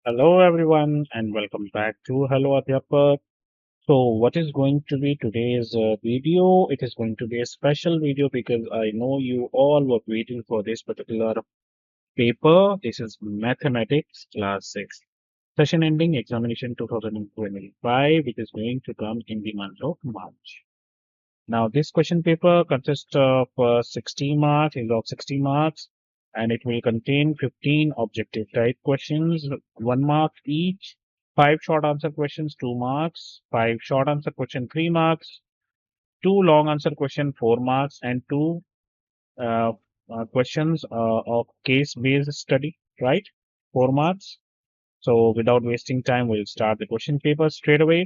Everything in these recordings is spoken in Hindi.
Hello everyone and welcome back to Hello Adhyapak. So what is going to be today's video? It is going to be a special video because I know you all were waiting for this particular paper. This is Mathematics Class 6 Session Ending Examination 2025, which is going to come in the month of March. Now this question paper consists of 60 marks, is of 60 marks, and it will contain 15 objective type questions, 1 mark each, 5 short answer questions, 2 marks, 5 short answer question, 3 marks, 2 long answer question, 4 marks, and 2 uh, questions of case-based study, right? 4 marks. So without wasting time, we'll start the question paper straight away.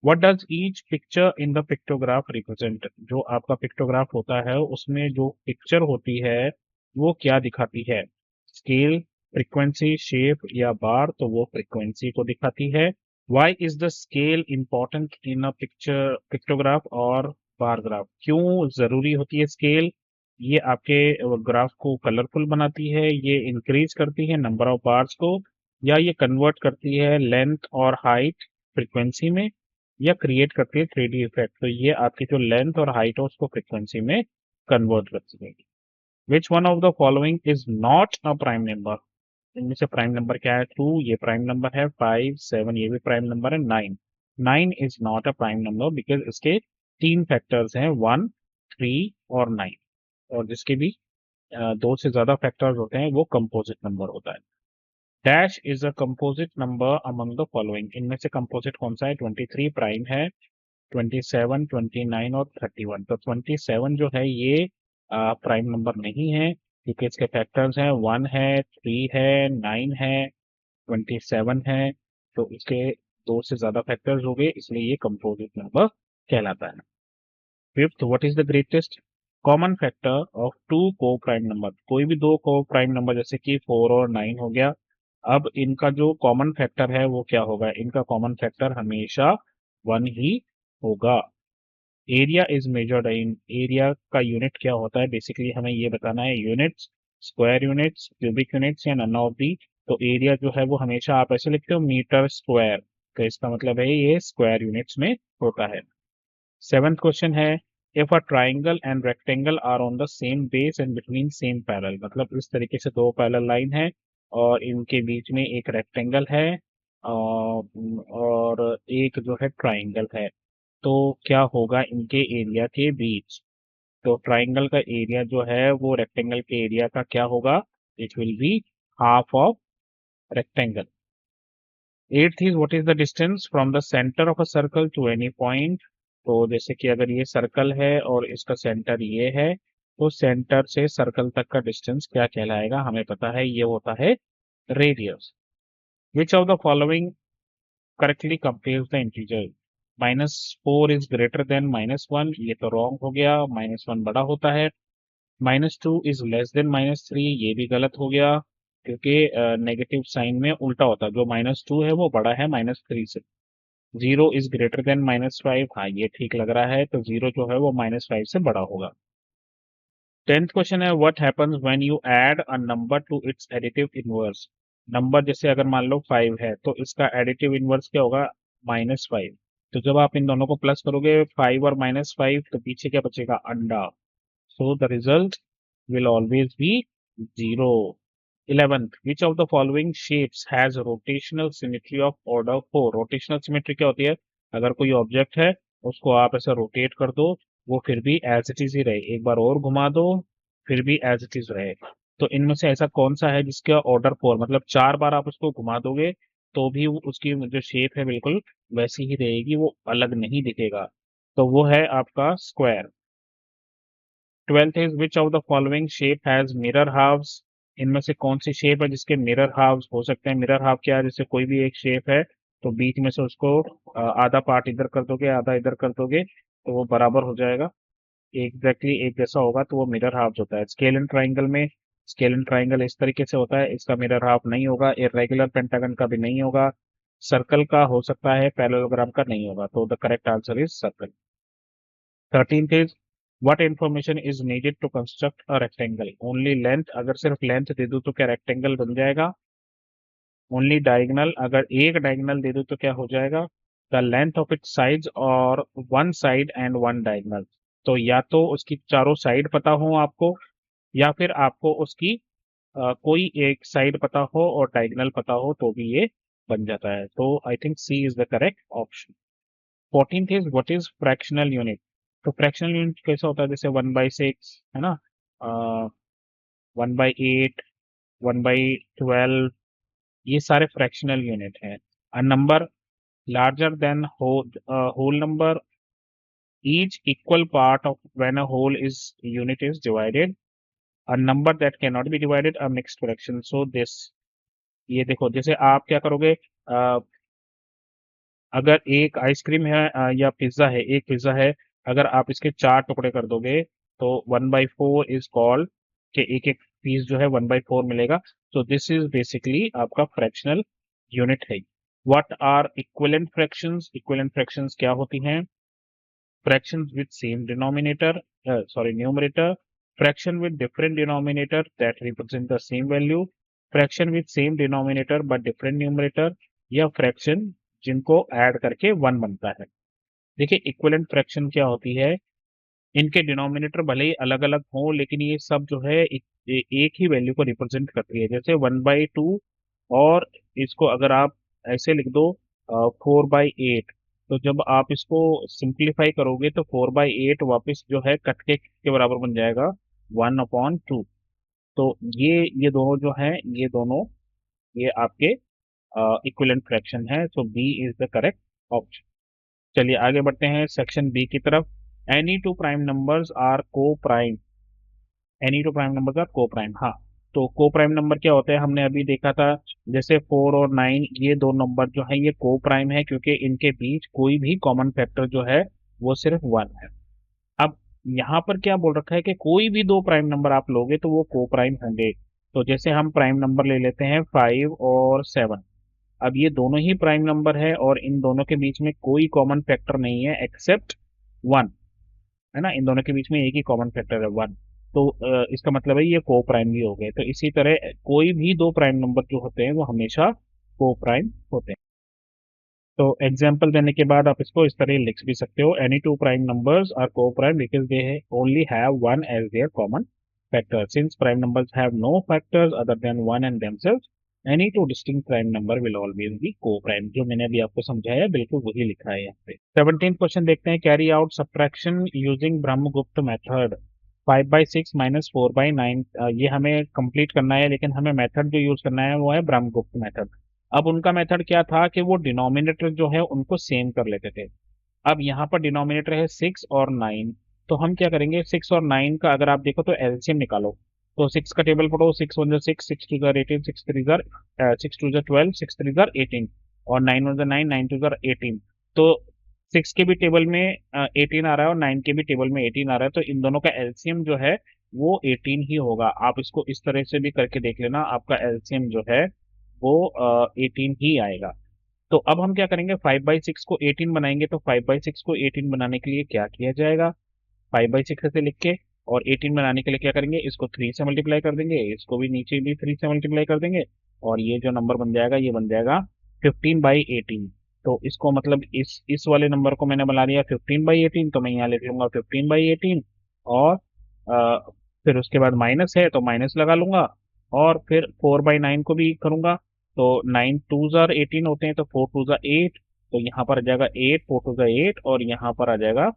What does each picture in the pictograph represent? जो आपका पिक्टोग्राफ होता है उसमें जो पिक्चर होती है वो क्या दिखाती है? स्केल, फ्रीक्वेंसी, शेप या बार? तो वो फ्रीक्वेंसी को दिखाती है. Why is the scale important in a picture pictograph और बार ग्राफ? क्यों जरूरी होती है स्केल? ये आपके ग्राफ को कलरफुल बनाती है, ये इंक्रीज करती है नंबर ऑफ बार्स को, या ये कन्वर्ट करती है लेंथ और हाइट फ्रीक्वेंसी में, या क्रिएट करती है 3D इफेक्ट. तो ये आपकी जो लेंथ और हाइट है उसको फ्रीक्वेंसी में कन्वर्ट करती है. Which one of the following is not a prime number? इनमें से प्राइम नंबर क्या है? 2 ये प्राइम नंबर है, 5 7 ये भी प्राइम नंबर है, 9 9 is not a prime number because इसके 3 फैक्टर्स हैं, 1 3 और 9. और जिसके भी 2 से ज्यादा फैक्टर्स होते हैं वो कंपोजिट नंबर होता है. Dash is a composite number among the following. इनमें से कंपोजिट कौन सा है? 23 प्राइम है, 27 29 और 31. तो 27 जो है ये प्राइम नंबर नहीं है क्योंकि इसके फैक्टर्स हैं, 1 है, 3 है, 9 है, 27 है. तो इसके 2 से ज्यादा फैक्टर्स हो गए, इसलिए ये कंपोजिट नंबर कहलाता है. Fifth, what is the greatest common factor of two को प्राइम नंबर? कोई भी दो को प्राइम नंबर जैसे कि 4 और 9 हो गया, अब इनका जो कॉमन फैक्टर है वो क्या होगा? इनका कॉमन फैक्टर हमेशा 1 ही होगा. Area is measured in, area का यूनिट क्या होता है? बेसिकली हमें ये बताना है, units, square units, cubic units या नन ऑफ दी. तो एरिया जो है वो हमेशा आप ऐसे लिखते हो मीटर स्क्वायर, तो इसका मतलब है ये स्क्वायर यूनिट्स में होता है. सेवेंथ क्वेश्चन है, if a triangle and rectangle are on the same base and between same parallel. मतलब इस तरीके से दो पैरेलल लाइन है और इनके बीच में एक रेक्टेंगल है और एक जो है ट्राइंगल है, तो क्या होगा इनके एरिया के बीच? तो ट्राइंगल का एरिया जो है वो रेक्टेंगल के एरिया का क्या होगा? It will be half of rectangle. Eighth is what is the distance from the centre of a circle to any point. तो जैसे कि अगर ये सर्कल है और इसका सेंटर ये है, तो सेंटर से सर्कल तक का डिस्टेंस क्या कहलाएगा? हमें पता है ये होता है radius. Which of the following correctly compares the integer? -4 is greater than -1, ये तो रॉन्ग हो गया, -1 बड़ा होता है. -2 इज लेस देन -3, ये भी गलत हो गया क्योंकि नेगेटिव साइन में उल्टा होता है, जो -2 है वो बड़ा है -3 से. 0 इज ग्रेटर देन -5, हाँ ये ठीक लग रहा है, तो 0 जो है वो -5 से बड़ा होगा. टेंथ क्वेश्चन है, what happens when you add a number two it's additive inverse? Number जैसे अगर मान लो 5 है तो इसका एडिटिव इनवर्स क्या होगा? -5. तो जब आप इन दोनों को प्लस करोगे 5 और -5, तो पीछे क्या बचेगा? अंडा. So the result will always be 0. 11th, which of the following shapes has rotational symmetry of order 4? rotational symmetry क्या होती है? अगर कोई ऑब्जेक्ट है उसको आप ऐसा रोटेट कर दो, वो फिर भी एज इट इज ही रहे, एक बार और घुमा दो फिर भी एज इट इज रहे. तो इनमें से ऐसा कौन सा है जिसका ऑर्डर 4, मतलब 4 बार आप उसको घुमा दोगे तो भी उसकी जो शेप है बिल्कुल वैसी ही रहेगी, वो अलग नहीं दिखेगा. तो वो है आपका square. 12th is which of the following shape has mirror halves? इनमें से कौन सी शेप है जिसके मिरर हाफ्स हो सकते हैं? मिरर हाफ क्या है? जैसे कोई भी एक शेप है तो बीच में से उसको आधा पार्ट इधर कर दोगे आधा इधर कर दोगे तो वो बराबर हो जाएगा, एग्जैक्टली एक जैसा होगा, तो वो मिरर हाफ होता है. स्केल एंड ट्राइंगल में, स्केल एंड ट्राइंगल इस तरीके से होता है, इसका मिरर हाफ नहीं होगा. इर्रेगुलर पेंटागन का भी नहीं होगा. सर्कल का हो सकता है, पैरेललोग्राम का नहीं होगा. तो the correct answer is circle. 13th is what information is needed to construct a rectangle? Only length. अगर सिर्फ लेंथ दे दूं तो क्या रेक्टेंगल बन जाएगा? ओनली डायगोनल, अगर एक डायगोनल दे दो तो क्या हो जाएगा, the length of its sides और one side and one diagonal. तो या तो उसकी चारों साइड पता हो आपको, या फिर आपको उसकी कोई एक साइड पता हो और डायगोनल पता हो तो भी ये बन जाता है। तो I think C is the correct option. 14th is what is fractional unit. तो फ्रैक्शनल यूनिट कैसा होता है, जैसे 1/6 है ना, 1/8, 1/12, ये सारे फ्रैक्शनल यूनिट हैं। A number larger than whole number, each equal part of when a whole is unit is divided, a number that cannot be divided, a mixed fraction, so this। ये देखो, जैसे आप क्या करोगे, अगर एक आइसक्रीम है या पिज्जा है, एक पिज्जा है, अगर आप इसके चार टुकड़े कर दोगे तो 1/4 इज कॉल्ड, कि एक एक पीस जो है 1/4 मिलेगा। तो दिस इज बेसिकली आपका फ्रैक्शनल यूनिट है। What are equivalent fractions, equivalent fractions क्या होती हैं, fractions with same denominator, numerator, fraction with different denominator that represent the same value, fraction with same denominator but different numerator, या fraction जिनको ऐड करके वन बनता है। देखिए इक्विवेलेंट फ्रैक्शन क्या होती है, इनके डिनोमिनेटर भले ही अलग अलग हों लेकिन ये सब जो है एक ही वैल्यू को रिप्रेजेंट करती है। जैसे 1/2, और इसको अगर आप ऐसे लिख दो 4/8, तो जब आप इसको सिंप्लीफाई करोगे तो 4/8 वापस जो है कट के बराबर बन जाएगा 1/2। तो ये दोनों जो हैं, ये दोनों ये आपके इक्विवेलेंट फ्रैक्शन है। So B is the correct option. चलिए आगे बढ़ते हैं सेक्शन बी की तरफ। Any two prime numbers are coprime, any two prime numbers are coprime. हाँ, तो को प्राइम नंबर क्या होता है, हमने अभी देखा था, जैसे 4 और 9, ये दो नंबर जो है ये को प्राइम है क्योंकि इनके बीच कोई भी कॉमन फैक्टर जो है वो सिर्फ 1 है। अब यहाँ पर क्या बोल रखा है कि कोई भी दो प्राइम नंबर आप लोगे तो वो को प्राइम होंगे। तो जैसे हम प्राइम नंबर ले लेते हैं 5 और 7। अब ये दोनों ही प्राइम नंबर है और इन दोनों के बीच में कोई कॉमन फैक्टर नहीं है एक्सेप्ट 1, है ना, इन दोनों के बीच में एक ही कॉमन फैक्टर है 1। तो इसका मतलब है ये को प्राइम भी हो गए। तो इसी तरह कोई भी दो प्राइम नंबर जो होते हैं वो हमेशा को प्राइम होते हैं। तो एग्जाम्पल देने के बाद आप इसको इस तरह लिख भी सकते हो, any two prime numbers are coprime because they only have one as their common factor, since prime numbers have no factors other than one and themselves, any two distinct prime number will always be coprime. जो मैंने अभी आपको समझाया बिल्कुल वही लिखा है यहाँ पे। 17th क्वेश्चन देखते हैं, carry out subtraction using Brahmagupta method. 5/6 minus 4/9, ये हमें कंप्लीट करना है लेकिन हमें मेथड जो यूज करना है वो है ब्रह्मगुप्त मेथड। अब उनका मेथड क्या था कि वो डिनोमिनेटर जो है उनको सेम कर लेते थे। अब यहाँ पर डिनोमिनेटर है 6 और 9, तो हम क्या करेंगे, 6 और 9 का अगर आप देखो तो एलसीएम निकालो। तो 6 का टेबल पढ़ो, 6 1 6, 6 2 18, 6 2 12, 6 3 18, और 9 1 9, 9 2 18। तो 6 के भी टेबल में 18 आ रहा है और 9 के भी टेबल में 18 आ रहा है, तो इन दोनों का एलसीएम जो है वो 18 ही होगा। आप इसको इस तरह से भी करके देख लेना, आपका एलसीएम जो है वो 18 ही आएगा। तो अब हम क्या करेंगे, 5/6 को 18 बनाएंगे। तो 5/6 को 18 बनाने के लिए क्या किया जाएगा, 5/6 ऐसे लिख के, और 18 बनाने के लिए क्या करेंगे, इसको 3 से मल्टीप्लाई कर देंगे, इसको भी नीचे भी 3 से मल्टीप्लाई कर देंगे, और ये जो नंबर बन जाएगा ये बन जाएगा 15/18। तो इसको मतलब इस वाले नंबर को मैंने बना दिया 15/18, तो मैं यहाँ लिख लूंगा 15/18, और फिर उसके बाद माइनस है तो माइनस लगा लूंगा, और फिर 4/9 को भी करूंगा। तो 9 2 जार 18 होते हैं, तो 4 2 जार 8, तो यहाँ पर आ जाएगा 8 4 2 जार 8, और यहाँ पर आ जाएगा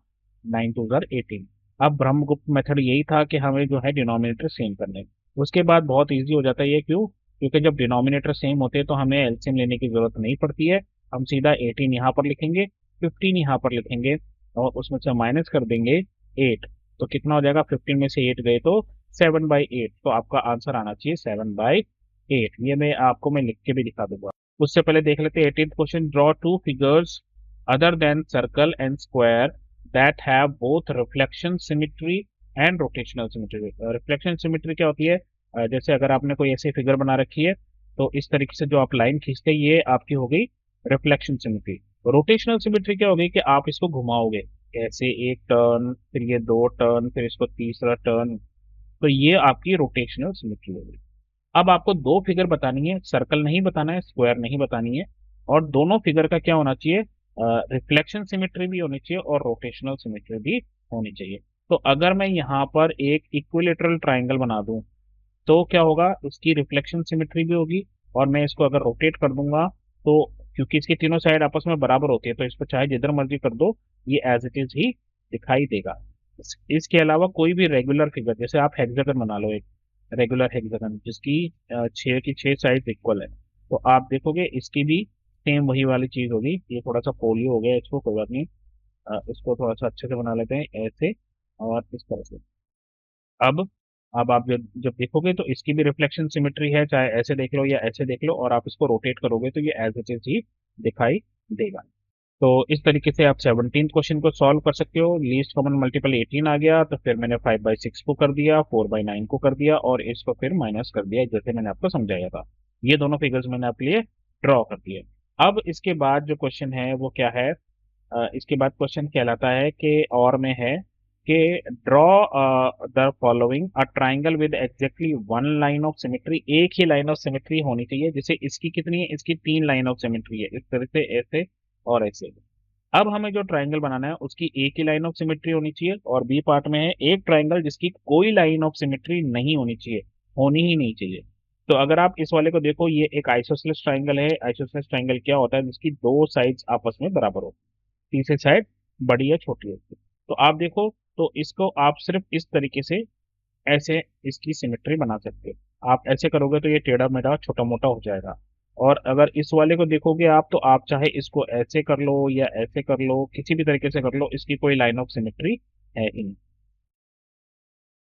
9 2 जार 18। अब ब्रह्मगुप्त मेथड यही था कि हमें जो है डिनोमिनेटर सेम करने, उसके बाद बहुत इजी हो जाता है ये। क्यों, क्योंकि जब डिनोमिनेटर सेम होते हैं तो हमें एलसीएम लेने की जरूरत नहीं पड़ती है। हम सीधा 18 यहाँ पर लिखेंगे, 15 यहाँ पर लिखेंगे, और उसमें से माइनस कर देंगे 8। तो कितना हो जाएगा, 15 में से 8 गए तो 7/8। तो आपका आंसर आना चाहिए 7/8। ये मैं लिख के भी दिखा दूंगा। उससे पहले देख लेते हैं 18th question, draw two figures other than circle and square that have both reflection symmetry and rotational symmetry. Reflection symmetry क्या होती है, जैसे अगर आपने कोई ऐसी फिगर बना रखी है तो इस तरीके से जो आप लाइन खींचते हैं ये आपकी हो गई रिफ्लेक्शन सिमिट्री। रोटेशनल सिमिट्री क्या होगी कि आप इसको घुमाओगे, ऐसे एक टर्न, फिर ये 2 टर्न, फिर इसको तीसरा टर्न, तो ये आपकी रोटेशनल सिमिट्री होगी। अब आपको दो फिगर बतानी है, सर्कल नहीं बताना है, स्क्वायर नहीं बतानी है, और दोनों फिगर का क्या होना चाहिए, रिफ्लेक्शन सिमेट्री भी होनी चाहिए और रोटेशनल सिमेट्री भी होनी चाहिए। तो अगर मैं यहाँ पर एक इक्विलेटरल ट्राइंगल बना दूं तो क्या होगा, उसकी रिफ्लेक्शन सिमेट्री भी होगी, और मैं इसको अगर रोटेट कर दूंगा तो, क्योंकि इसकी तीनों साइड आपस में बराबर होती है, तो इसको चाहे जिधर मर्जी कर दो ये एज इट इज ही दिखाई देगा। इसके अलावा कोई भी रेगुलर फिगर, जैसे आप हेक्सागन बना लो, एक रेगुलर हेक्सागन जिसकी छह की छह साइड इक्वल है, तो आप देखोगे इसकी भी सेम वही वाली चीज होगी। ये थोड़ा सा पोलियो हो गया, इसको कोई बात नहीं, इसको थोड़ा सा अच्छे से बना लेते हैं ऐसे और इस तरह से। अब अब आप जब जब देखोगे तो इसकी भी रिफ्लेक्शन सिमेट्री है, चाहे ऐसे देख लो या ऐसे देख लो, और आप इसको रोटेट करोगे तो ये एज इट इज ही दिखाई देगा। तो इस तरीके से आप 17th क्वेश्चन को सॉल्व कर सकते हो। लीस्ट कॉमन मल्टीपल 18 आ गया, तो फिर मैंने 5/6 को कर दिया, 4/9 को कर दिया, और इसको फिर माइनस कर दिया जैसे मैंने आपको समझाया था। ये दोनों फिगर्स मैंने आपके लिए ड्रॉ कर दिए। अब इसके बाद जो क्वेश्चन है वो क्या है, इसके बाद क्वेश्चन कहलाता है कि और में है कि draw the following a triangle with exactly one line of symmetry. एक ही लाइन ऑफ सिमेट्री होनी चाहिए, जैसे इसकी कितनी है, इसकी 3 लाइन ऑफ सिमेट्री है, इस तरह से ऐसे और ऐसे। अब हमें जो ट्राइंगल बनाना है उसकी एक ही लाइन ऑफ सिमेट्री होनी चाहिए, और बी पार्ट में है एक ट्राइंगल जिसकी कोई लाइन ऑफ सिमेट्री नहीं होनी चाहिए, होनी ही नहीं चाहिए। तो अगर आप इस वाले को देखो, ये एक आइसोसेलेस ट्राइंगल है। आइसोसेलेस ट्राइंगल क्या होता है, जिसकी दो साइड्स आपस में बराबर हो, तीसरी साइड बड़ी या छोटी होती है। तो आप देखो, तो इसको आप सिर्फ इस तरीके से ऐसे इसकी सिमेट्री बना सकते हो। आप ऐसे करोगे तो ये टेढ़ा मेढ़ा छोटा मोटा हो जाएगा। और अगर इस वाले को देखोगे आप, तो आप चाहे इसको ऐसे कर लो या ऐसे कर लो, किसी भी तरीके से कर लो, इसकी कोई लाइन ऑफ सिमेट्री है ही नहीं।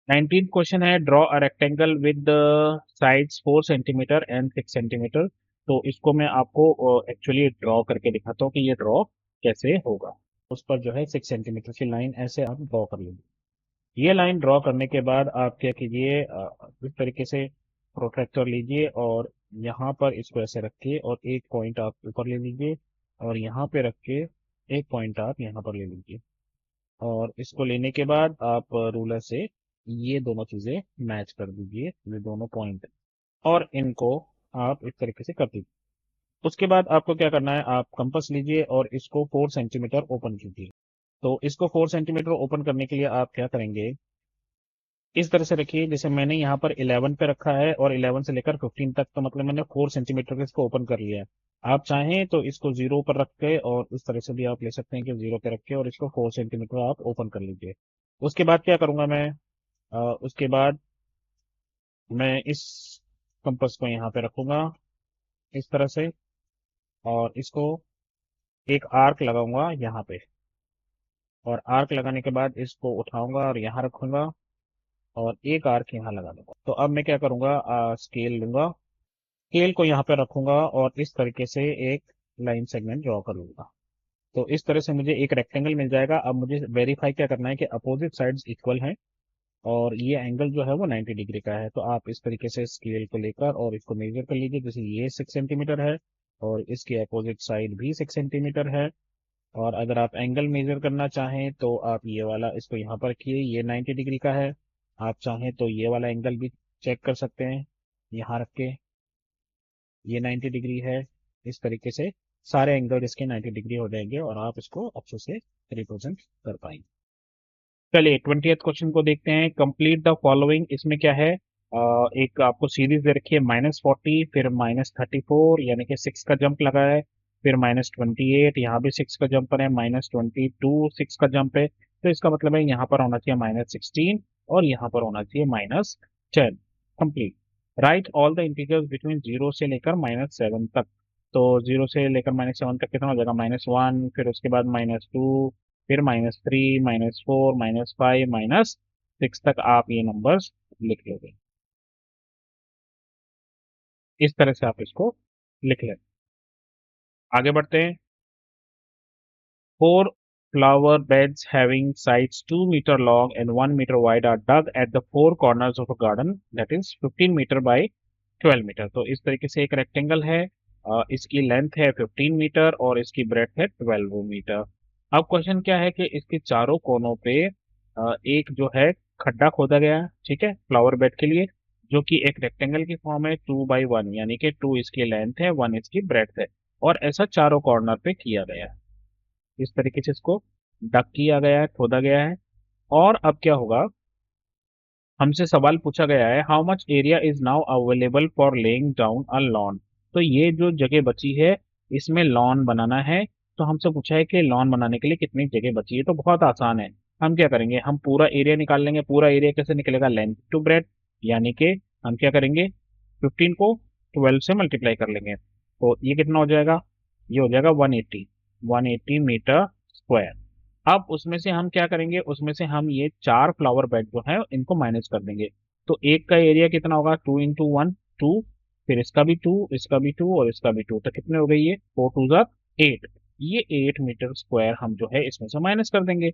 19th क्वेश्चन है, draw a rectangle with sides 4 centimetre and 6 centimetre. तो इसको मैं आपको एक्चुअली ड्रॉ करके दिखाता हूँ कि ये ड्रॉ कैसे होगा। उस पर जो है 6 सेंटीमीटर की लाइन ऐसे आप ड्रॉ कर लीजिए। ये लाइन ड्रॉ करने के बाद आप क्या कीजिए, इस तरीके से प्रोट्रैक्टर लीजिए और यहाँ पर इसको ऐसे रखिए, और एक पॉइंट आप ऊपर ले लीजिए, और यहाँ पे रख के एक पॉइंट आप यहाँ पर ले लीजिए, और इसको लेने के बाद आप रूलर से ये दोनों चीजें मैच कर दीजिए, ये दोनों पॉइंट, और इनको आप इस तरीके से कर दीजिए। उसके बाद आपको क्या करना है, आप कंपास लीजिए और इसको 4 सेंटीमीटर ओपन कीजिए। तो इसको 4 सेंटीमीटर ओपन करने के लिए आप क्या करेंगे, इस तरह से रखिए जैसे मैंने यहाँ पर 11 पे रखा है, और 11 से लेकर 15 तक, तो मतलब मैंने 4 सेंटीमीटर का इसको ओपन कर लिया है। आप चाहें तो इसको 0 पर रख के, और इस तरह से भी आप ले सकते हैं कि 0 पे रख के, और इसको 4 सेंटीमीटर आप ओपन कर लीजिए। उसके बाद क्या करूंगा मैं, उसके बाद मैं इस कंपास को यहाँ पे रखूंगा इस तरह से, और इसको एक आर्क लगाऊंगा यहाँ पे, और आर्क लगाने के बाद इसको उठाऊंगा और यहाँ रखूंगा, और एक आर्क यहाँ लगा दूंगा। तो अब मैं क्या करूंगा, स्केल लूंगा, स्केल को यहाँ पे रखूंगा, और इस तरीके से एक लाइन सेगमेंट ड्रॉ कर लूंगा। तो इस तरह से मुझे एक रेक्टेंगल मिल जाएगा। अब मुझे वेरीफाई क्या करना है कि अपोजिट साइड्स इक्वल हैं, और ये एंगल जो है वो 90 डिग्री का है। तो आप इस तरीके से स्केल को लेकर और इसको मेजर कर लीजिए, जैसे ये 6 सेंटीमीटर है, और इसके अपोजिट साइड भी 6 सेंटीमीटर है। और अगर आप एंगल मेजर करना चाहें तो आप ये वाला इसको यहाँ पर रखिए, ये 90 डिग्री का है। आप चाहें तो ये वाला एंगल भी चेक कर सकते हैं, यहाँ रख के, ये 90 डिग्री है। इस तरीके से सारे एंगल इसके 90 डिग्री हो जाएंगे, और आप इसको अच्छे से रिप्रेजेंट कर पाएंगे। चलिए 20th क्वेश्चन को देखते हैं, कंप्लीट द फॉलोइंग। इसमें क्या है, एक आपको सीरीज दे रखी है, -40, फिर -34, यानी कि 6 का जंप लगा है, फिर -28, यहाँ भी 6 का जंप है, -22, 6 का जंप है। तो इसका मतलब है यहाँ पर होना चाहिए -16, और यहाँ पर होना चाहिए -10। Complete. Right all the integers between 0 से लेकर -7 तक। तो 0 से लेकर -7 तक कितना हो जाएगा, -1, फिर उसके बाद -2, फिर -3, -4, -5, -6 तक आप ये नंबर्स लिख लोगे। इस तरह से आप इसको लिख लें। आगे बढ़ते हैं। 4 flower beds having sides 2 meter long and 1 meter wide are dug at the four corners of a garden that is 15 meter by 12 metre. तो इस तरीके से एक रेक्टेंगल है, इसकी लेंथ है 15 मीटर और इसकी ब्रेड्थ है 12 मीटर। अब क्वेश्चन क्या है कि इसके चारों कोनों पे एक जो है खड्डा खोदा गया है, ठीक है, फ्लावर बेड के लिए, जो कि एक रेक्टेंगल की फॉर्म है 2 by 1, यानी कि 2 इसकी लेंथ है, 1 इसकी ब्रेड्थ है, और ऐसा चारों कॉर्नर पे किया गया है। इस तरीके से इसको डक किया गया है, खोदा गया है। और अब क्या होगा, हमसे सवाल पूछा गया है, how much area is now available for laying down a lawn. तो ये जो जगह बची है, इसमें लॉन बनाना है। तो हमसे पूछा है कि लॉन बनाने के लिए कितनी जगह बची है। तो बहुत आसान है, हम क्या करेंगे, हम पूरा एरिया निकाल लेंगे। पूरा एरिया कैसे निकलेगा, लेंथ टू ब्रेड, यानी कि हम क्या करेंगे, 15 को 12 से मल्टीप्लाई कर लेंगे। तो ये कितना हो जाएगा, ये हो जाएगा 180 मीटर स्क्वायर। अब उसमें से हम क्या करेंगे, उसमें से हम ये चार फ्लावर बेड जो है इनको माइनस कर देंगे। तो एक का एरिया कितना होगा, 2 into 1, 2, फिर इसका भी 2, इसका भी 2 और इसका भी 2, तो कितने हो गए ये, 4 2 8। ये 8 मीटर स्क्वायर हम जो है इसमें से माइनस कर देंगे।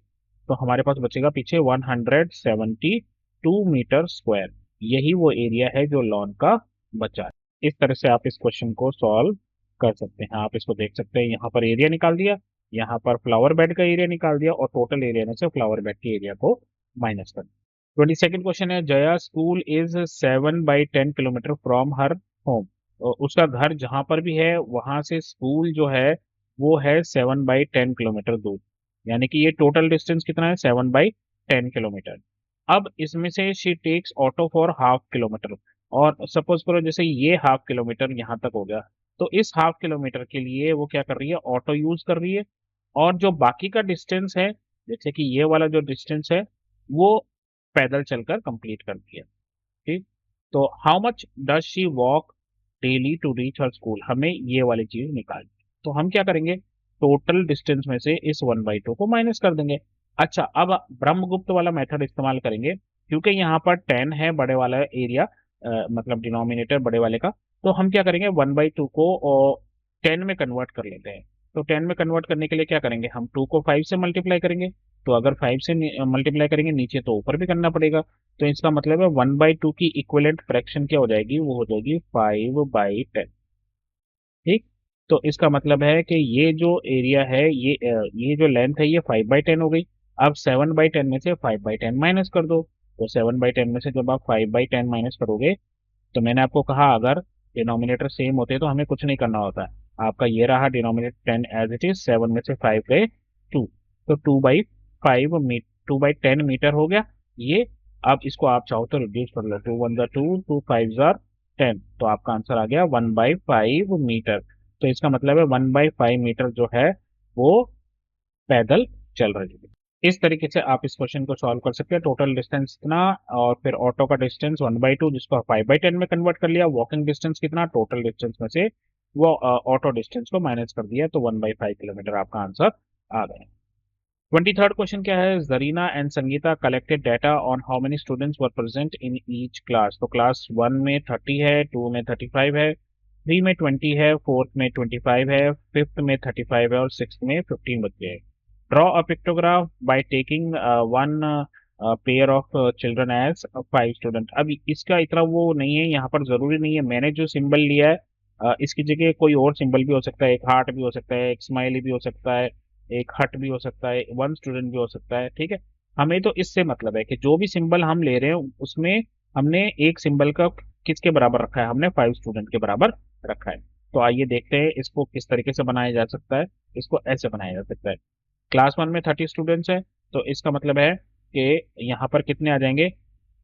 तो हमारे पास बचेगा पीछे 172 मीटर स्क्वायर। यही वो एरिया है जो लॉन का बचा है। इस तरह से आप इस क्वेश्चन को सॉल्व कर सकते हैं। आप इसको देख सकते हैं, यहाँ पर एरिया निकाल दिया, यहाँ पर फ्लावर बेड का एरिया निकाल दिया, और टोटल एरिया में से फ्लावर बेड के एरिया को माइनस कर दिया। 22nd क्वेश्चन है, Jaya school is 7 by 10 kilometre from her home. उसका घर जहां पर भी है वहां से स्कूल जो है वो है 7 by 10 किलोमीटर दूर। यानी कि ये टोटल डिस्टेंस कितना है, 7 by 10 किलोमीटर। अब इसमें से she takes auto for half kilometre. और सपोज करो जैसे ये हाफ किलोमीटर यहाँ तक हो गया, तो इस हाफ किलोमीटर के लिए वो क्या कर रही है, ऑटो यूज कर रही है। और जो बाकी का डिस्टेंस है, जैसे कि ये वाला जो डिस्टेंस है, वो पैदल चलकर कंप्लीट करती है। ठीक। तो how much does she walk daily to reach her school, हमें ये वाली चीज निकालनी है। तो हम क्या करेंगे, टोटल डिस्टेंस में से इस 1/2 को माइनस कर देंगे। अच्छा, अब ब्रह्मगुप्त वाला मेथड इस्तेमाल करेंगे, क्योंकि यहाँ पर 10 है बड़े वाला एरिया, मतलब डिनोमिनेटर बड़े वाले का। तो हम क्या करेंगे, 1/2 को और 10 में कन्वर्ट कर लेते हैं। तो 10 में कन्वर्ट करने के लिए क्या करेंगे, हम 2 को 5 से मल्टीप्लाई करेंगे। तो अगर 5 से मल्टीप्लाई करेंगे नीचे, तो ऊपर भी करना पड़ेगा। तो इसका मतलब है 1/2 की इक्विवेलेंट फ्रैक्शन क्या हो जाएगी, वो हो जाएगी 5/10। ठीक। तो इसका मतलब है कि ये जो एरिया है, ये जो लेंथ है, ये 5/10 हो गई। अब 7/10 में से 5/10 माइनस कर दो। तो 7/10 में से जब आप 5/10 माइनस करोगे, तो मैंने आपको कहा अगर डिनोमिनेटर सेम होते तो हमें कुछ नहीं करना होता। आपका ये रहा डिनोमिनेटर 10 एज इट इज, 7 में से 5 गए 2। तो 2/10 मीटर हो गया ये। अब इसको आप चाहो तो रिड्यूस कर लो, 2 1 2, 2 5 10, तो आपका आंसर आ गया 1/5 मीटर। तो इसका मतलब है 1/5 मीटर जो है वो पैदल चल रही है। इस तरीके से आप इस क्वेश्चन को सॉल्व कर सकते हैं। टोटल डिस्टेंस कितना, और फिर ऑटो का डिस्टेंस 1/2, जिसको 5/10 में कन्वर्ट कर लिया। वॉकिंग डिस्टेंस कितना, टोटल डिस्टेंस में से वो ऑटो डिस्टेंस को माइनस कर दिया, तो 1/5 किलोमीटर आपका आंसर आ गया। 23rd क्वेश्चन क्या है, Zarina and Sangeeta collected data on how many students were present in each class. तो क्लास 1 में 30 है, 2 में 35 है, 3 में 20 है, 4th में 25 है, 5th में 35 है, और 6th में 15 बच्चे हैं। Draw a pictograph by taking one pair of children as 5 student. अब इसका इतना वो नहीं है, यहाँ पर जरूरी नहीं है। मैंने जो सिंबल लिया है, इसकी जगह कोई और सिंबल भी हो सकता है, एक हार्ट भी हो सकता है, एक स्माइली भी हो सकता है, एक हट भी हो सकता है, 1 स्टूडेंट भी हो सकता है। ठीक है। हमें तो इससे मतलब है कि जो भी सिंबल हम ले रहे हैं उसमें हमने एक सिंबल का किसके बराबर रखा है, हमने 5 स्टूडेंट के बराबर रखा है। तो आइए देखते हैं इसको किस तरीके से बनाया जा सकता है। इसको ऐसे बनाया जा सकता है, क्लास 1 में 30 स्टूडेंट्स है, तो इसका मतलब है कि यहाँ पर कितने आ जाएंगे,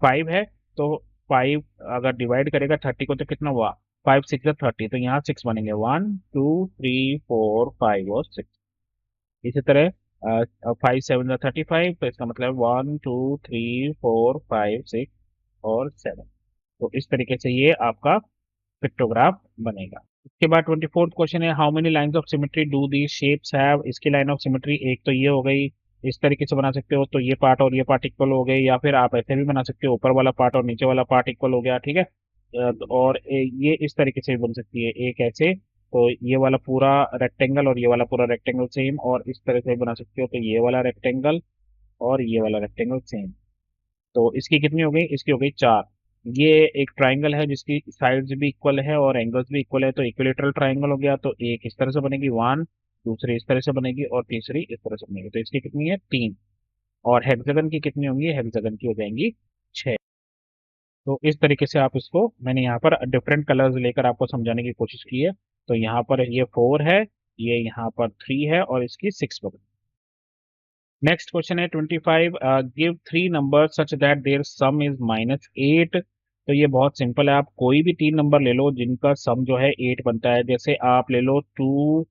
5 है। तो 5 अगर डिवाइड करेगा 30 को, तो कितना हुआ, 5 6 30, तो यहाँ 6 बनेंगे, 1 2 3 4 5 और 6। इसी तरह 5 7 35, तो इसका मतलब 1 2 3 4 5 6 और 7। तो इस तरीके से ये आपका पिक्टोग्राफ बनेगा। इसके बाद 24th क्वेश्चन है, how many lines of symmetry do the shapes have. इसकी लाइन ऑफ सिमेट्री एक तो ये हो गई, इस तरीके से बना सकते हो, तो ये पार्ट और ये पार्ट इक्वल हो गए, या फिर आप ऐसे भी बना सकते हो, ऊपर वाला पार्ट और नीचे वाला पार्ट इक्वल हो गया। ठीक है। और ये इस तरीके से भी बन सकती है, एक ऐसे, तो ये वाला पूरा रेक्टेंगल और ये वाला पूरा रेक्टेंगल सेम, और इस तरह से भी बना सकते हो, तो ये वाला रेक्टेंगल और ये वाला रेक्टेंगल सेम। तो इसकी कितनी हो गई, इसकी हो गई 4। ये एक ट्राइंगल है जिसकी साइड्स भी इक्वल है और एंगल्स भी इक्वल है, तो इक्विलेटरल ट्राइंगल हो गया। तो एक इस तरह से बनेगी 1, दूसरी इस तरह से बनेगी, और तीसरी इस तरह से बनेगी। तो इसकी कितनी है, 3। और हेक्सागन की कितनी होंगी, हेक्सागन की हो जाएंगी 6। तो इस तरीके से आप इसको, मैंने यहाँ पर डिफरेंट कलर्स लेकर आपको समझाने की कोशिश की है। तो यहाँ पर ये 4 है, ये यहाँ पर 3 है और इसकी 6 बगल। नेक्स्ट क्वेश्चन है 25, give 3 number such that their sum is -8। तो ये बहुत सिंपल है, आप कोई भी 3 नंबर ले लो जिनका सम जो है 8 बनता है। जैसे आप ले लो 2,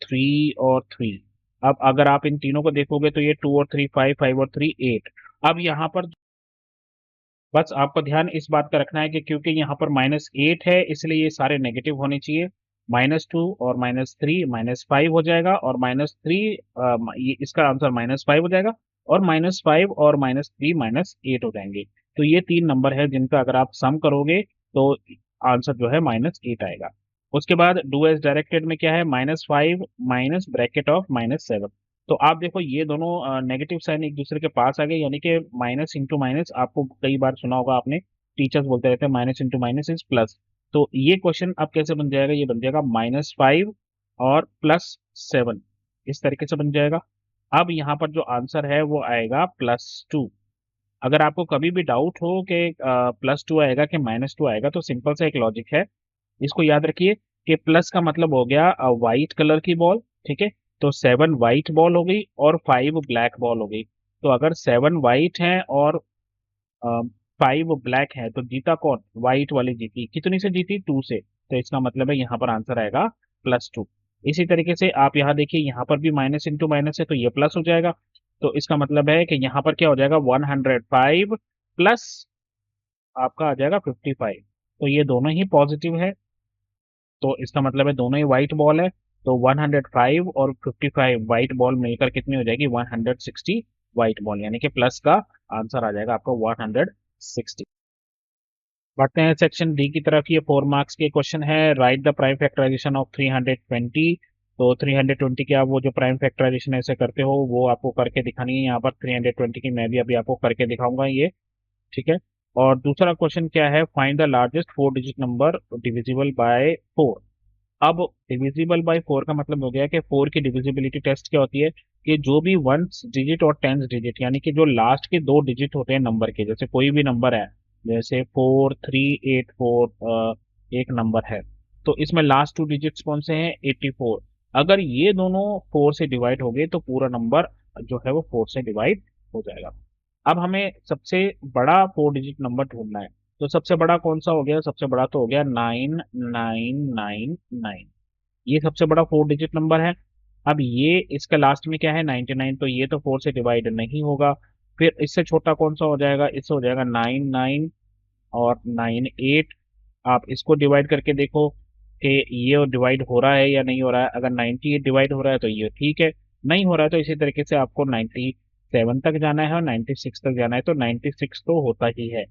3 और 3। अब अगर आप इन तीनों को देखोगे तो ये 2 और 3 5, 5 और 3 8। अब यहाँ पर बस आपको ध्यान इस बात का रखना है कि क्योंकि यहाँ पर -8 है इसलिए ये सारे नेगेटिव होने चाहिए। -2 और -3 -5 हो जाएगा, और -3 ये इसका आंसर -5 हो जाएगा, और -5 और -3 -8 हो जाएंगे। तो ये 3 नंबर है जिनका अगर आप सम करोगे तो आंसर जो है -8 आएगा। उसके बाद डू एज डायरेक्टेड में क्या है, -5 माइनस ब्रैकेट ऑफ -7। तो आप देखो ये दोनों नेगेटिव साइन एक दूसरे के पास आ गए, यानी कि माइनस इंटू माइनस, आपको कई बार सुना होगा आपने, टीचर्स बोलते रहते हैं minus into minus is plus. तो ये क्वेश्चन अब कैसे बन जाएगा, ये बन जाएगा -5 और +7, इस तरीके से बन जाएगा। अब यहाँ पर जो आंसर है वो आएगा +2। अगर आपको कभी भी डाउट हो कि +2 आएगा कि -2 आएगा, तो सिंपल सा एक लॉजिक है, इसको याद रखिए कि प्लस का मतलब हो गया व्हाइट कलर की बॉल, ठीक है। तो 7 व्हाइट बॉल हो गई और 5 ब्लैक बॉल हो गई। तो अगर 7 व्हाइट है और 5 ब्लैक है तो जीता कौन, व्हाइट वाली जीती। कितनी से जीती, 2 से। तो इसका मतलब है यहाँ पर आंसर आएगा +2। इसी तरीके से आप यहाँ देखिए, यहाँ पर भी माइनस इंटू माइनस है तो ये प्लस हो जाएगा। तो इसका मतलब है कि यहाँ पर क्या हो जाएगा, 105 प्लस आपका आ जाएगा 55। तो ये दोनों ही पॉजिटिव है, तो इसका मतलब है दोनों ही व्हाइट बॉल है। तो 105 और 55 व्हाइट बॉल मिलकर कितनी हो जाएगी, 160 व्हाइट बॉल, यानी कि प्लस का आंसर आ जाएगा आपका 160। बढ़ते हैं सेक्शन डी की तरफ। ये 4 मार्क्स के क्वेश्चन है। Write the prime factorisation of 320। तो 320 के आप वो जो प्राइम फैक्टराइजेशन ऐसे करते हो वो आपको करके दिखानी है। यहाँ पर 320 की मैं भी अभी आपको करके दिखाऊंगा ये, ठीक है। और दूसरा क्वेश्चन क्या है, find the largest 4 digit number divisible by 4। अब डिविजिबल बाय 4 का मतलब हो गया कि 4 की डिविजिबिलिटी टेस्ट क्या होती है, कि जो भी वंस डिजिट और टेंस डिजिट, यानी कि जो लास्ट के 2 डिजिट होते हैं नंबर के, जैसे कोई भी नंबर है, जैसे 4384 एक नंबर है, तो इसमें लास्ट 2 डिजिट्स कौन से हैं, 84। अगर ये दोनों 4 से डिवाइड हो गए तो पूरा नंबर जो है वो 4 से डिवाइड हो जाएगा। अब हमें सबसे बड़ा 4 डिजिट नंबर ढूंढना है। तो सबसे बड़ा कौन सा हो गया, सबसे बड़ा तो हो गया 9999। ये सबसे बड़ा 4 डिजिट नंबर है। अब ये इसका लास्ट में क्या है, 99, तो ये तो 4 से डिवाइड नहीं होगा। फिर इससे छोटा कौन सा हो जाएगा, इससे हो जाएगा 99 और 98। आप इसको डिवाइड करके देखो कि ये डिवाइड हो रहा है या नहीं हो रहा है। अगर 98 डिवाइड हो रहा है तो ये ठीक है, नहीं हो रहा है तो इसी तरीके से आपको 97 तक जाना है और 96 तक जाना है। तो 96 तो होता ही है,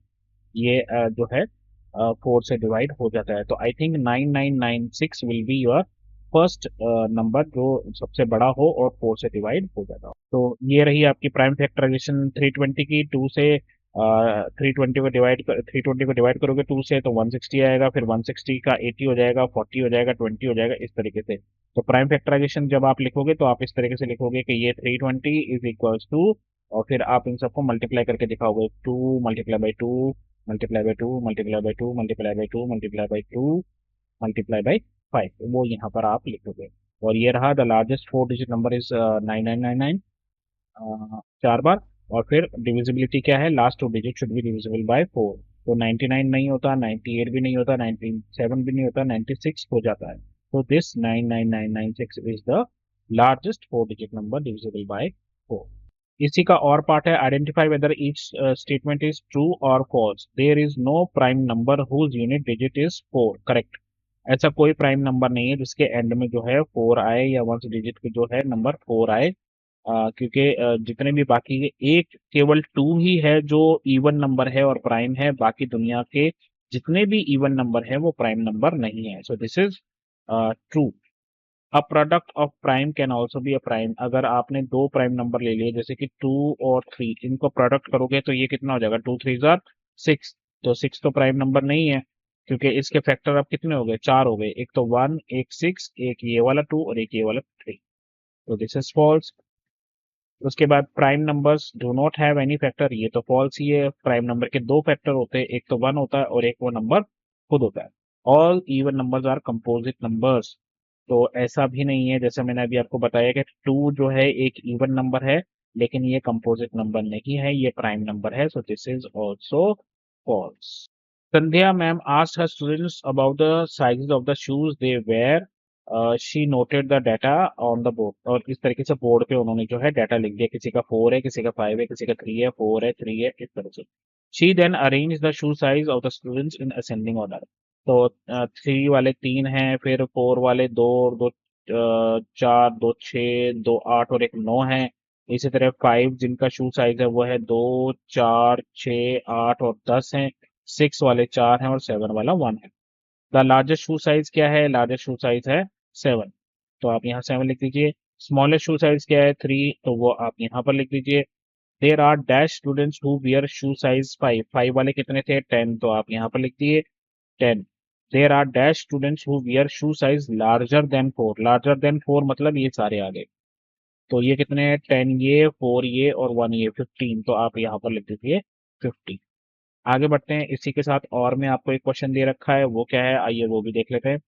ये जो है 4 से डिवाइड हो जाता है। तो I think 9996 will be your first number जो सबसे बड़ा हो और 4 से डिवाइड हो जाता हो। तो ये रही आपकी प्राइम फैक्टराइजेशन 320 की। 2 से 320 को डिवाइड करोगे 2 से तो 160 आएगा, फिर 160 का 80 हो जाएगा, 40 हो जाएगा, 20 हो जाएगा, इस तरीके से। तो प्राइम फैक्टराइजेशन जब आप लिखोगे तो आप इस तरीके से लिखोगे कि ये 320 इज इक्वल्स टू, और फिर आप इन सबको मल्टीप्लाई करके दिखाओगे, 2 multiply by 2 multiply by 2 multiply by 2 multiply by 2 multiply by 2 multiply by 5, वो यहाँ पर आप लिखोगे। और ये रहा the largest 4 digit number is 9999, 4 बार। और फिर डिविजिबिलिटी क्या है, last 2 digit should be divisible by 4। तो 99 नहीं होता, 98 भी नहीं होता, 97 भी नहीं होता, 96 हो जाता है। तो this 99996 is the largest 4 digit number divisible by 4। इसी का और पार्ट है, identify whether each statement is true और false. There is no prime number whose unit digit is 4। Correct, ऐसा कोई प्राइम नंबर नहीं है जिसके एंड में जो है 4 आए या वंस डिजिट के जो है नंबर 4 आए। क्योंकि जितने भी बाकी के, एक केवल 2 ही है जो इवन नंबर है और प्राइम है, बाकी दुनिया के जितने भी इवन नंबर है वो प्राइम नंबर नहीं है। So this is true. A product of prime can also be a prime. अगर आपने 2 प्राइम नंबर ले लिए जैसे कि 2 और 3, इनको प्रोडक्ट करोगे तो ये कितना हो जाएगा, 2 3 जार 6। तो 6 तो प्राइम नंबर नहीं है, क्योंकि इसके फैक्टर अब कितने हो गए, 4 हो गए। एक तो 1, एक 6, एक ये वाला 2 और एक ये वाला 3। तो दिस इज फॉल्स। उसके बाद prime numbers do not have any factor, ये तो फॉल्स ही है। प्राइम नंबर के दो फैक्टर होते हैं, एक तो वन होता है और एक वो नंबर खुद होता है। All even numbers are composite numbers, तो ऐसा भी नहीं है, जैसे मैंने अभी आपको बताया कि टू जो है एक इवन नंबर है, लेकिन ये कंपोजिट नंबर नहीं है, ये प्राइम नंबर है, so this is also false. Sandhya ma'am asked her students about the sizes of the shoes they wear. She noted the data on the board. और इस तरीके से बोर्ड पे उन्होंने जो है डाटा लिख दिया, किसी का 4 है, किसी का 5 है, किसी का 3 है, 4 है, 3 है, इस तरह से। She then arranged the shoe size of the students in ascending order. तो 3 वाले 3 हैं, फिर 4 वाले 2, 2 4, 2 6, 2 8 और एक 9 है। इसी तरह 5 जिनका शू साइज है वो है 2, 4, 6, 8 और 10 है। 6 वाले 4 हैं और 7 वाला 1 है। द लार्जेस्ट शू साइज क्या है? लार्जेस्ट शू साइज है 7, तो आप यहाँ 7 लिख दीजिए। स्मॉलेस्ट शू साइज क्या है? 3, तो वो आप यहाँ पर लिख दीजिए। There are dash students who wear shoe size 5, 5 वाले कितने थे? 10, तो आप यहाँ पर लिख दिए 10। There are dash students who wear shoe size larger than 4, larger than 4 मतलब ये सारे आ गए, तो ये कितने हैं? 10 ये, 4 ये और 1 ये, 15, तो आप यहाँ पर लिख दीजिए 50। आगे बढ़ते हैं, इसी के साथ और में आपको एक क्वेश्चन दे रखा है, वो क्या है आइए वो भी देख लेते हैं।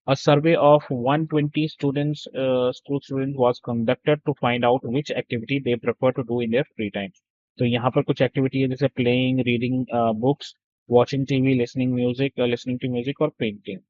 A survey of 120 students, school students was conducted to find out which activity they prefer to do in their free time. तो यहाँ पर कुछ एक्टिविटी है, जैसे playing, reading books, watching TV, listening music, listening to music और पेंटिंग।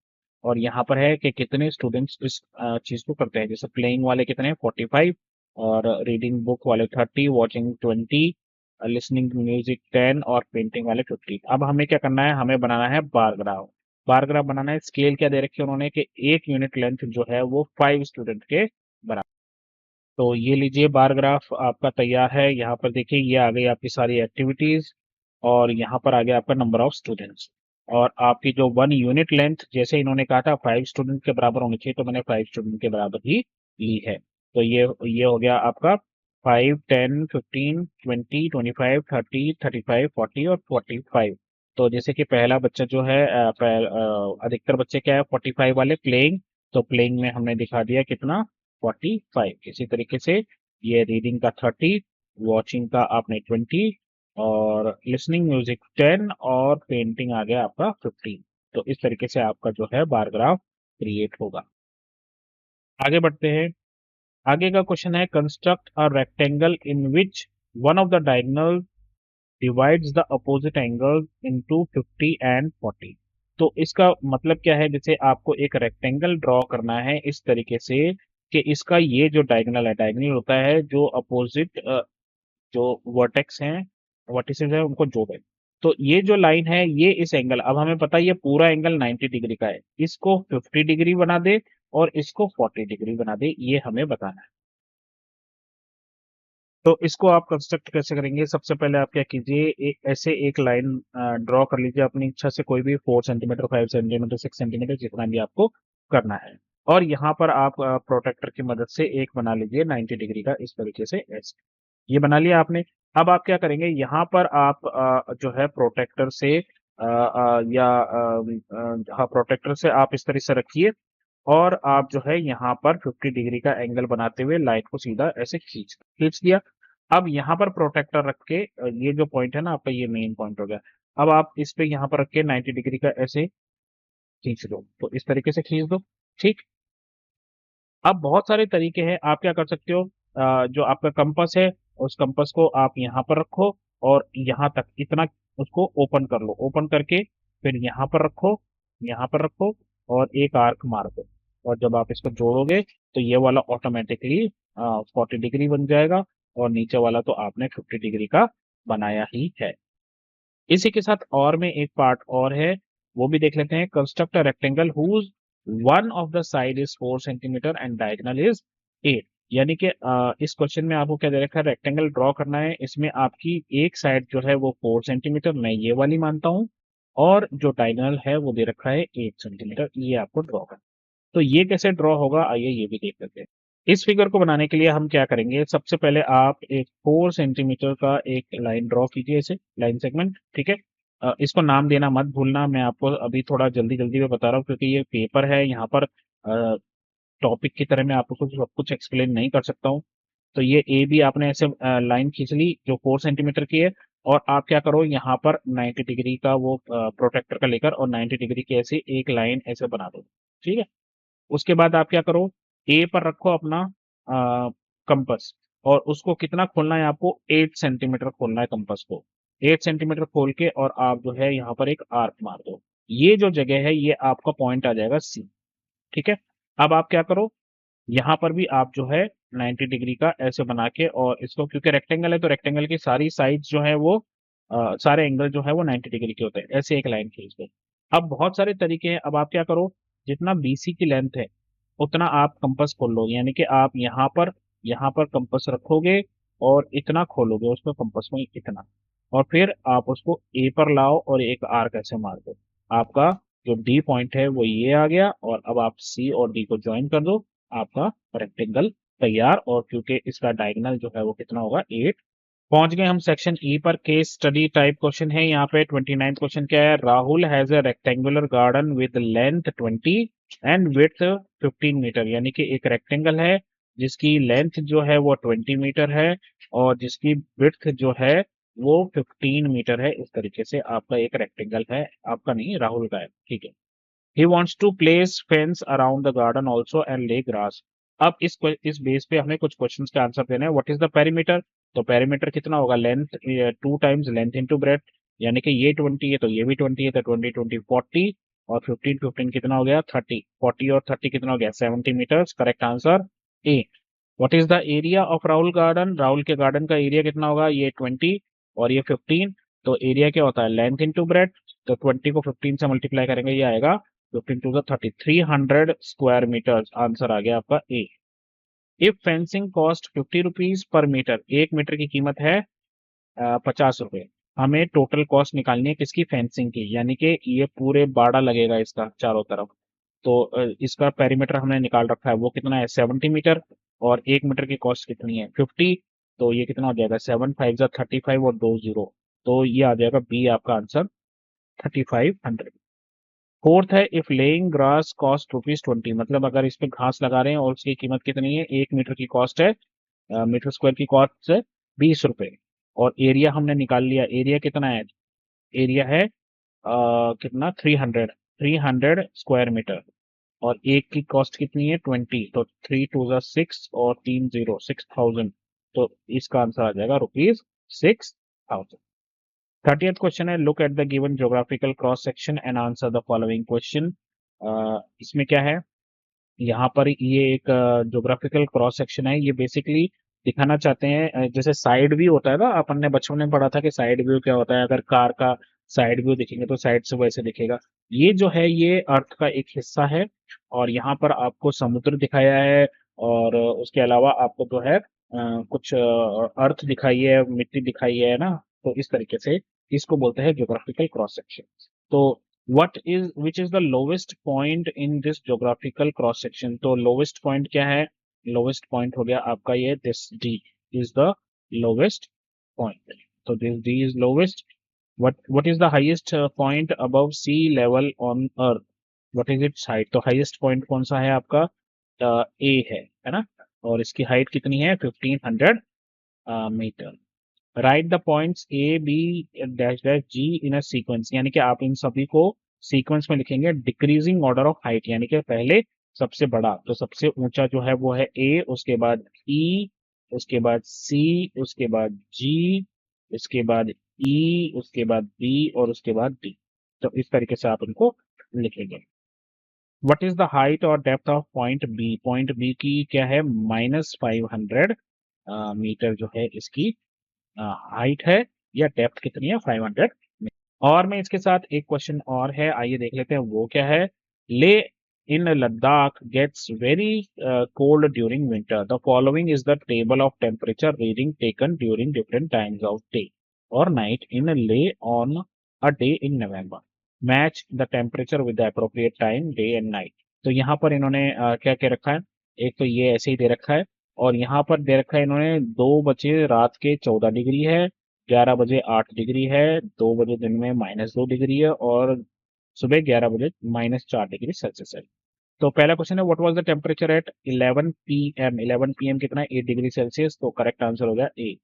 और यहाँ पर है कि कितने स्टूडेंट्स इस चीज को करते हैं, जैसे प्लेइंग वाले कितने हैं? 45, और रीडिंग बुक वाले 30, वॉचिंग 20, लिसनिंग म्यूजिक 10 और पेंटिंग वाले 50। अब हमें क्या करना है? हमें बनाना है बार ग्राफ। बार ग्राफ बनाना है, स्केल क्या दे रखी है उन्होंने कि 1 यूनिट लेंथ जो है वो 5 स्टूडेंट के बराबर। तो ये लीजिए बार ग्राफ आपका तैयार है। यहाँ पर देखिए ये आ गई आपकी सारी एक्टिविटीज, और यहाँ पर आ गया आपका नंबर ऑफ स्टूडेंट्स, और आपकी जो 1 यूनिट लेंथ, जैसे इन्होंने कहा था 5 स्टूडेंट के बराबर होनी चाहिए, तो मैंने 5 स्टूडेंट के बराबर ही ली है। तो ये हो गया आपका 5, 10, 15, 20, 25, 30, 35, 40 और 45। तो जैसे कि पहला बच्चा जो है अधिकतर बच्चे क्या है? 45 वाले प्लेइंग, तो प्लेइंग में हमने दिखा दिया कितना? 45। इसी तरीके से ये रीडिंग का 30, वॉचिंग का आपने 20 और लिसनिंग म्यूजिक 10 और पेंटिंग आ गया आपका 15। तो इस तरीके से आपका जो है बार ग्राफ क्रिएट होगा। आगे बढ़ते हैं, आगे का क्वेश्चन है construct a rectangle in which one of the diagonal divides the opposite angle into 50 and 40। तो इसका मतलब क्या है? जैसे आपको एक रेक्टेंगल ड्रॉ करना है इस तरीके से कि इसका ये जो डायगोनल है, डायगोनल होता है जो अपोजिट जो वर्टेक्स हैं, वर्टिसेस हैं उनको जोड़े। तो ये जो लाइन है ये इस एंगल, अब हमें पता है ये पूरा एंगल 90 डिग्री का है, इसको 50 डिग्री बना दे और इसको 40 डिग्री बना दे, ये हमें बताना है। तो इसको आप कंस्ट्रक्ट कैसे करेंगे? सबसे पहले आप क्या कीजिए, ऐसे एक लाइन ड्रॉ कर लीजिए अपनी इच्छा से, कोई भी 4 सेंटीमीटर, 5 सेंटीमीटर, 6 सेंटीमीटर, जितना भी आपको करना है। और यहाँ पर आप प्रोटेक्टर की मदद से एक बना लीजिए 90 डिग्री का, इस तरीके से ऐसे। ये बना लिया आपने। अब आप क्या करेंगे, यहाँ पर आप जो है प्रोटेक्टर से हाँ प्रोटेक्टर से आप इस तरह से रखिए, और आप जो है यहाँ पर 50 डिग्री का एंगल बनाते हुए लाइन को सीधा ऐसे खींच खींच दिया। अब यहाँ पर प्रोटेक्टर रख के ये जो पॉइंट है ना आपका, ये मेन पॉइंट हो गया। अब आप इस पे यहाँ पर रख के 90 डिग्री का ऐसे खींच दो, तो इस तरीके से खींच दो। ठीक। अब बहुत सारे तरीके हैं, आप क्या कर सकते हो, जो आपका कंपास है उस कंपास को आप यहाँ पर रखो और यहाँ तक इतना उसको ओपन कर लो, ओपन करके फिर यहाँ पर रखो और एक आर्क मार दो, और जब आप इसको जोड़ोगे तो ये वाला ऑटोमेटिकली 40 डिग्री बन जाएगा, और नीचे वाला तो आपने 50 डिग्री का बनाया ही है। इसी के साथ और में एक पार्ट और है, वो भी देख लेते हैं। Construct a rectangle whose one of the side is 4 centimetre and diagonal is 8। यानी कि इस क्वेश्चन में आपको क्या दे रखा है? रेक्टेंगल ड्रॉ करना है, इसमें आपकी एक साइड जो है वो 4 सेंटीमीटर, मैं ये वाली मानता हूँ, और जो डायगोनल है वो दे रखा है 8 सेंटीमीटर, ये आपको ड्रॉ करना। तो ये कैसे ड्रॉ होगा आइए ये भी देख लेते हैं। इस फिगर को बनाने के लिए हम क्या करेंगे, सबसे पहले आप एक 4 सेंटीमीटर का एक लाइन ड्रॉ कीजिए, इसे लाइन सेगमेंट, ठीक है। इसको नाम देना मत भूलना, मैं आपको अभी थोड़ा जल्दी जल्दी में बता रहा हूँ क्योंकि ये पेपर है, यहाँ पर टॉपिक की तरह मैं आपको सब कुछ एक्सप्लेन नहीं कर सकता हूँ। तो ये ए बी आपने ऐसे लाइन खींच ली जो 4 सेंटीमीटर की है, और आप क्या करो यहाँ पर 90 डिग्री का वो प्रोटेक्टर का लेकर और 90 डिग्री की ऐसी एक लाइन ऐसे बना दो। ठीक है। उसके बाद आप क्या करो, ए पर रखो अपना कंपस, और उसको कितना खोलना है आपको, 8 सेंटीमीटर खोलना है कंपस को। 8 सेंटीमीटर खोल के और आप जो है यहाँ पर एक आर्क मार दो। ये जो जगह है ये आपका पॉइंट आ जाएगा सी। ठीक है। अब आप क्या करो, यहाँ पर भी आप जो है 90 डिग्री का ऐसे बना के, और इसको क्योंकि रेक्टेंगल है तो रेक्टेंगल की सारी साइड जो है वो सारे एंगल जो है वो 90 डिग्री के होते हैं। ऐसे एक लाइन खींच दो। अब बहुत सारे तरीके हैं। अब आप क्या करो, जितना बीसी की लेंथ है उतना आप कंपास खोल लो, यानी कि आप यहाँ पर कंपास रखोगे और इतना खोलोगे उसको कंपास में, इतना, और फिर आप उसको ए पर लाओ और एक आर्क ऐसे मार दो। आपका जो डी पॉइंट है वो ये आ गया, और अब आप सी और डी को ज्वाइन कर दो, आपका रेक्टेंगल तैयार। और क्योंकि इसका डायगोनल जो है वो कितना होगा, 8। पहुंच गए हम सेक्शन ई पर। केस स्टडी टाइप क्वेश्चन है यहाँ पे। 29 क्वेश्चन क्या है, Rahul has a rectangular garden with length 20 and width 15 metre, यानी कि एक रेक्टेंगल है जिसकी लेंथ जो है वो 20 मीटर है और जिसकी विड्थ जो है वो 15 मीटर है। इस तरीके से आपका एक रेक्टेंगल है, आपका नहीं, राहुल का है। ठीक है। He wants to place fence around the garden also and lay grass. अब इस बेस पे हमें कुछ क्वेश्चंस के आंसर देने हैं। व्हाट इज द पेरीमीटर, तो पेरीमीटर कितना होगा, length 2 times length into breadth, यानी कि ये 20 है तो ये भी 20 है, तो 20 20 40, और 15 15 कितना हो गया, 30। 40 और 30 कितना हो गया, 70 metres. Correct answer A. What is the area of Rahul garden, Rahul के गार्डन का एरिया कितना होगा, ये 20 और ये 15, तो एरिया क्या होता है, लेंथ इनटू ब्रेथ, तो 20 को 15 से मल्टीप्लाई करेंगे, ये आएगा 15 to the 30, 300 square metre. Answer आ गया आपका A. If fencing cost 50 rupees per metre, 1 metre की कीमत है 50 रुपए। हमें टोटल कॉस्ट निकालनी है किसकी, फेंसिंग की, यानी कि ये पूरे बाड़ा लगेगा इसका चारों तरफ। तो इसका पेरीमीटर हमने निकाल रखा है, वो कितना है, 70 मीटर, और 1 मीटर की कॉस्ट कितनी है, 50। तो ये कितना हो जाएगा, 7 5 35 और 2 0, तो ये आ जाएगा बी आपका आंसर, 3500। फोर्थ है, if laying grass cost rupees 20, मतलब अगर इस पे घास लगा रहे हैं और उसकी कीमत कितनी है, 1 मीटर की कॉस्ट है, मीटर स्क्वायर की कॉस्ट है 20 रुपए। और एरिया हमने निकाल लिया, एरिया कितना है, एरिया है कितना, 300 स्क्वायर मीटर, और एक की कॉस्ट कितनी है, 20, तो 3 2 6 और 3 0 6000, तो इसका आंसर आ जाएगा रुपीज 6000। 30th क्वेश्चन है, look at the given geographical cross section and answer the following question. इसमें क्या है, यहाँ पर ये एक ज्योग्राफिकल क्रॉस सेक्शन है। ये बेसिकली दिखाना चाहते हैं, जैसे साइड व्यू होता है ना, अपन ने बचपन में पढ़ा था कि साइड व्यू क्या होता है, अगर कार का साइड व्यू दिखेंगे तो साइड से वैसे दिखेगा। ये जो है ये अर्थ का एक हिस्सा है, और यहाँ पर आपको समुद्र दिखाया है, और उसके अलावा आपको जो है कुछ अर्थ दिखाई है, मिट्टी दिखाई है ना। तो इस तरीके से इसको बोलते हैं ज्योग्राफिकल क्रॉस सेक्शन। तो which is the lowest point in this geographical cross section, तो लोवेस्ट पॉइंट क्या है, लोवेस्ट पॉइंट हो गया आपका ये, this D is the lowest point. तो this D is lowest. what is the highest point above sea level on earth, what is its height, तो हाईएस्ट पॉइंट कौन सा है आपका, ए है ना, और इसकी हाइट कितनी है, 1500 metre. Write the points A B dash dash G in a sequence, यानी कि आप इन सभी को सीक्वेंस में लिखेंगे, डिक्रीजिंग ऑर्डर ऑफ हाइट, यानी कि पहले सबसे बड़ा, तो सबसे ऊंचा जो है वो है ए, उसके बाद ई, उसके बाद सी, उसके बाद जी, उसके बाद ई, उसके बाद बी, और उसके बाद डी। तो इस तरीके से आप इनको लिखेंगे। व्हाट इज द हाइट और depth of point B, point B की क्या है, -500 मीटर जो है इसकी हाइट है, या डेप्थ कितनी है, 500। और मैं इसके साथ एक क्वेश्चन और है, आइए देख लेते हैं वो क्या है। Leh in Ladakh gets very cold during winter, the following is the table of temperature reading taken during different times of day और night in Leh on a day in November, match the temperature with the appropriate time day and night. तो यहाँ पर इन्होंने क्या क्या रखा है, एक तो ये ऐसे ही दे रखा है, और यहाँ पर दे रखा है इन्होंने 2 बजे रात के 14 डिग्री है, 11 बजे 8 डिग्री है, 2 बजे दिन में -2 डिग्री है, और सुबह 11 बजे -4 डिग्री सेल्सियस है। तो पहला क्वेश्चन है what was the temperature at 11 PM. 11 PM कितना है? 8 डिग्री सेल्सियस। तो करेक्ट आंसर हो गया A.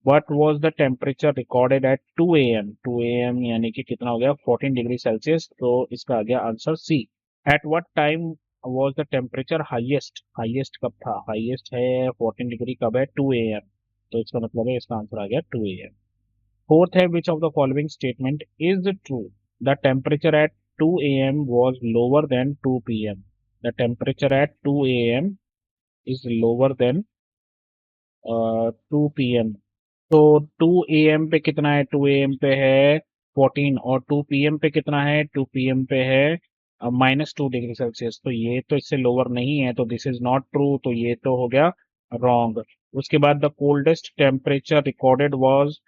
What was the temperature recorded at 2 AM. 2 AM यानी कि कितना हो गया? 14 डिग्री सेल्सियस। तो इसका आ गया answer C. At what time was the temperature highest. Highest कब था? हाईएस्ट है 14 डिग्री, कब है? 2 एम। तो इसका मतलब है इसका आंसर आ गया 2 एम। फोर्थ है विच of the following statement is true. The temperature eight 2 a.m. was lower than 2 p.m. The temperature at 2 a.m. is lower than 2 p.m. तो 2 a.m. पे कितना है? 2 a.m. पे है 14 और 2 p.m. पे कितना है? 2 p.m. पे है -2 डिग्री सेल्सियस। तो ये तो इससे लोअर नहीं है, तो दिस इज नॉट ट्रू। तो ये तो हो गया रॉन्ग। उसके बाद the coldest temperature recorded was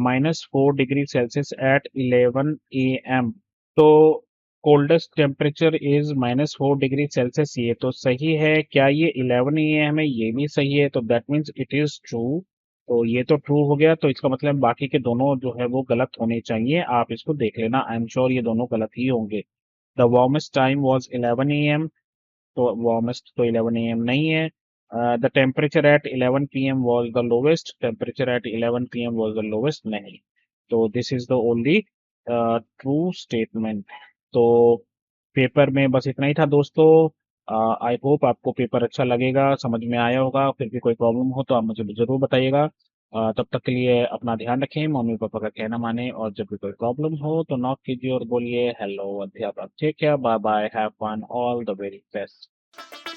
-4 degree Celsius at 11 a.m. तो coldest temperature is -4 degree Celsius, ये तो सही है। क्या ये 11 a.m. है? ये भी सही है। तो that means it is true. तो ये तो ट्रू हो गया। तो इसका मतलब बाकी के दोनों जो है वो गलत होने चाहिए। आप इसको देख लेना, आई एम श्योर ये दोनों गलत ही होंगे। The warmest time was 11 a.m. तो वार्मेस्ट तो 11 a.m. नहीं है। The temperature at 11 p.m. was the lowest. Temperature at 11 p.m. was the lowest नहीं। तो this is the only true statement. तो पेपर में बस इतना ही था दोस्तों। आई होप आपको पेपर अच्छा लगेगा, समझ में आया होगा। फिर भी कोई प्रॉब्लम हो तो आप मुझे जरूर बताइएगा। तब तक के लिए अपना ध्यान रखें, मम्मी पापा का कहना माने, और जब भी कोई प्रॉब्लम हो तो नॉक कीजिए और बोलिए हेलो अध्यापक। ठीक है, bye bye, have fun, all the very best.